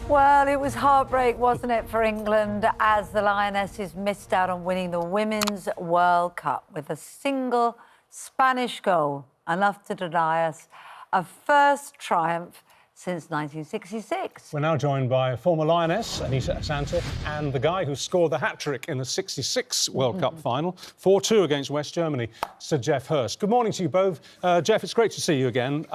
Well, it was heartbreak, wasn't it, for England, as the Lionesses missed out on winning the Women's World Cup with a single Spanish goal, enough to deny us a first triumph since 1966. We're now joined by former Lioness, Anita, Asante, and the guy who scored the hat-trick in the '66 World Cup final, 4-2 against West Germany, Sir Geoff Hurst. Good morning to you both. Geoff, it's great to see you again.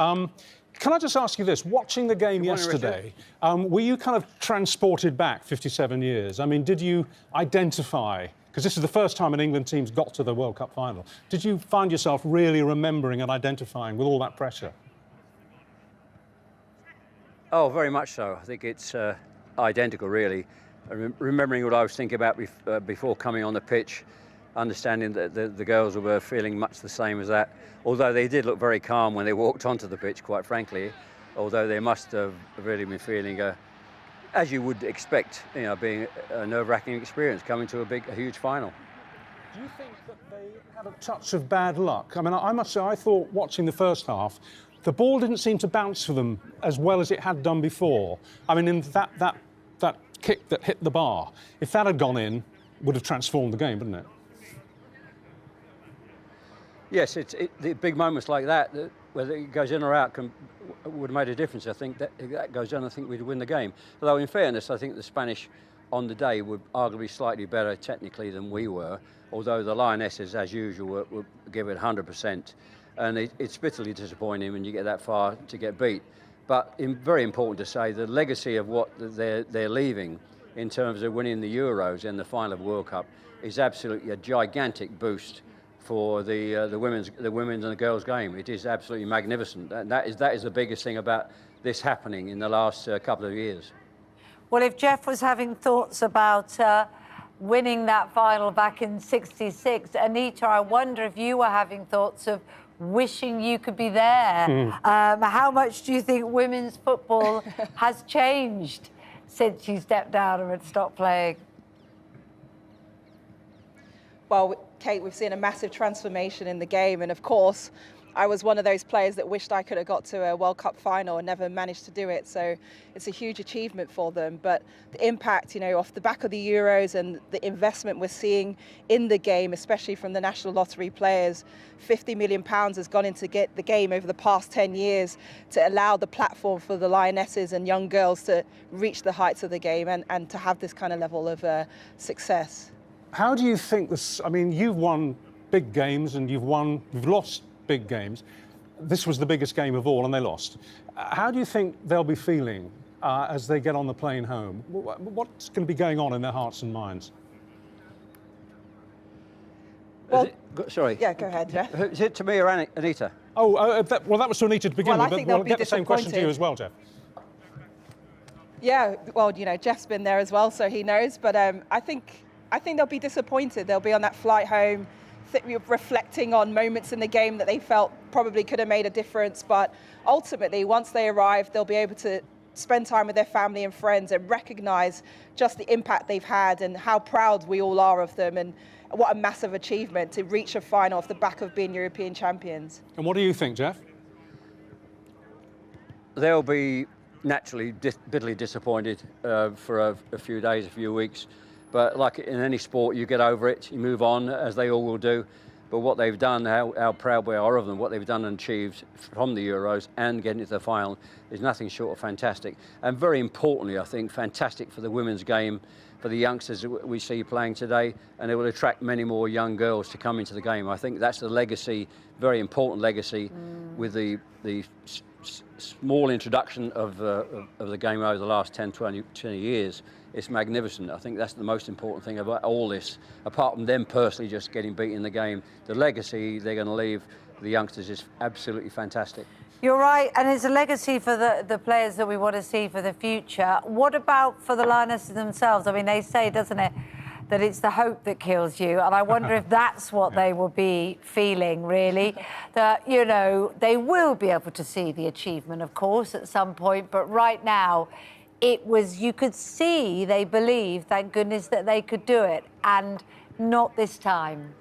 Can I just ask you this? Watching the game yesterday, were you kind of transported back 57 years? I mean, did you identify, because this is the first time an England team's got to the World Cup final, did you find yourself really remembering and identifying with all that pressure? Oh, very much so. I think it's identical, really. Remembering what I was thinking about before coming on the pitch, understanding that the girls were feeling much the same as that. Although they did look very calm when they walked onto the pitch, quite frankly. Although they must have really been feeling, as you would expect, you know, being a nerve-wracking experience coming to a huge final. Do you think that they had a touch of bad luck? I mean, I must say, I thought watching the first half, the ball didn't seem to bounce for them as well as it had done before. I mean, in that kick that hit the bar, if that had gone in, would have transformed the game, wouldn't it? Yes, the big moments like that, whether it goes in or out, would have made a difference. I think that if that goes in, I think we'd win the game. Although, in fairness, I think the Spanish on the day were arguably slightly better technically than we were, although the Lionesses, as usual, would give it 100%. And it's bitterly disappointing when you get that far to get beat. But very important to say, the legacy of what they're leaving in terms of winning the Euros and the final of the World Cup is absolutely a gigantic boost for the women's and the girls' game. It is absolutely magnificent. That is the biggest thing about this happening in the last couple of years. Well, if Geoff was having thoughts about winning that final back in '66, Anita, I wonder if you were having thoughts of wishing you could be there. How much do you think women's football has changed since you stepped down and had stopped playing? Well, Kate, we've seen a massive transformation in the game, and of course I was one of those players that wished I could have got to a World Cup final and never managed to do it, so it's a huge achievement for them. But the impact, you know, off the back of the Euros and the investment we're seeing in the game, especially from the National Lottery players, £50 million has gone into the game over the past 10 years to allow the platform for the Lionesses and young girls to reach the heights of the game and to have this kind of level of success. How do you think this? I mean, you've won big games and you've lost big games. This was the biggest game of all and they lost. How do you think they'll be feeling as they get on the plane home? What's going to be going on in their hearts and minds? Well, sorry. Yeah, go ahead, Geoff. Is it to me or Anita? Oh, well, that was to Anita to begin with, but we'll get the same question to you as well, Geoff. Yeah, well, you know, Geoff's been there as well, so he knows. But I think they'll be disappointed. They'll be on that flight home, reflecting on moments in the game that they felt probably could have made a difference. But ultimately, once they arrive, they'll be able to spend time with their family and friends and recognise just the impact they've had and how proud we all are of them, and what a massive achievement to reach a final off the back of being European champions. And what do you think, Geoff? They'll be naturally bitterly disappointed for a few days, a few weeks. But like in any sport, you get over it, you move on, as they all will do. But what they've done, how proud we are of them, what they've done and achieved from the Euros and getting to the final is nothing short of fantastic. And very importantly, I think, fantastic for the women's game, for the youngsters that we see playing today, and it will attract many more young girls to come into the game. I think that's the legacy, very important legacy, with the small introduction of the game over the last 10, 20 years. It's magnificent. I think that's the most important thing about all this, apart from them personally just getting beat in the game. The legacy they're going to leave the youngsters is absolutely fantastic. You're right, and it's a legacy for the players that we want to see for the future. What about for the Lionesses themselves? I mean, they say, doesn't it, that it's the hope that kills you, and I wonder if that's what they will be feeling, really. That, you know, they will be able to see the achievement, of course, at some point, but right now, it was, you could see they believed, thank goodness, that they could do it, and not this time.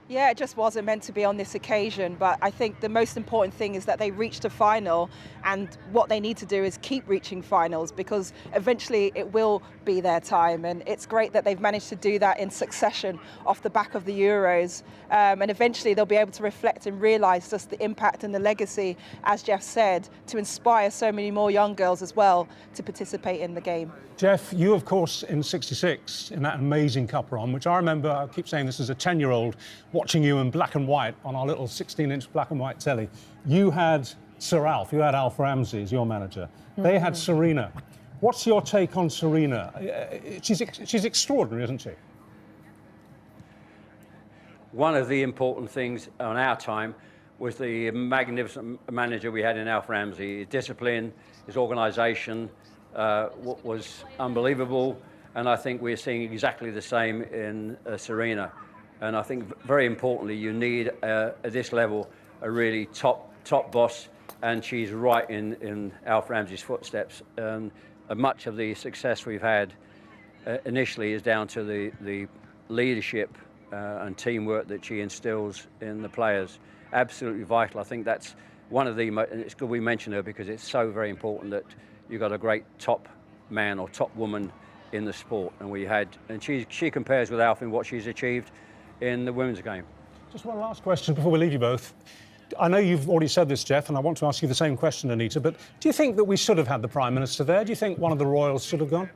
Yeah, it just wasn't meant to be on this occasion, but I think the most important thing is that they reached a final, and what they need to do is keep reaching finals, because eventually it will be their time, and it's great that they've managed to do that in succession off the back of the Euros, and eventually they'll be able to reflect and realise just the impact and the legacy, as Geoff said, to inspire so many more young girls as well to participate in the game. Geoff, you, of course, in '66, in that amazing cup run, which I remember, I keep saying this as a 10-year-old, watching you in black and white on our little 16-inch black and white telly. You had Sir Alf, you had Alf Ramsey as your manager. They had Serena. What's your take on Serena? She's extraordinary, isn't she? One of the important things on our time was the magnificent manager we had in Alf Ramsey. His discipline, his organisation, was unbelievable, and I think we're seeing exactly the same in Serena. And I think very importantly, you need at this level a really top boss, and she's right in Alf Ramsey's footsteps. Much of the success we've had initially is down to the leadership and teamwork that she instills in the players. Absolutely vital. I think that's one of the. It's good we mention her because it's so very important that you've got a great top man or top woman in the sport, and she compares with Alf in what she's achieved in the women's game. Just one last question before we leave you both. I know you've already said this, Geoff, and I want to ask you the same question, Anita, but do you think that we should have had the Prime Minister there? Do you think one of the royals should have gone?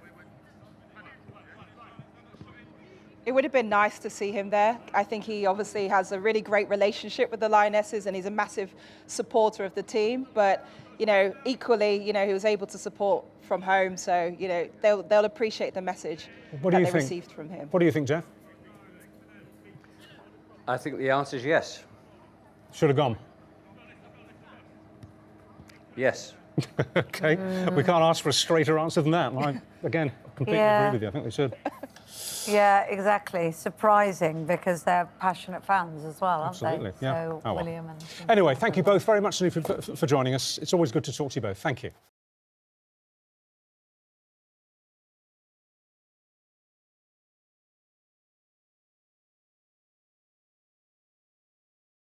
It would have been nice to see him there. I think he obviously has a really great relationship with the Lionesses, and he's a massive supporter of the team. But, you know, equally, you know, he was able to support from home, so, you know, they'll appreciate the message that they received from him. What do you think, Geoff? I think the answer is yes. Should have gone. Yes. OK. We can't ask for a straighter answer than that. I, again, completely agree with you. I think they should. Yeah, exactly. Surprising, because they're passionate fans as well, aren't Absolutely, they? yeah. So, Oh, well. William and... Anyway, thank you both very much for joining us. It's always good to talk to you both. Thank you.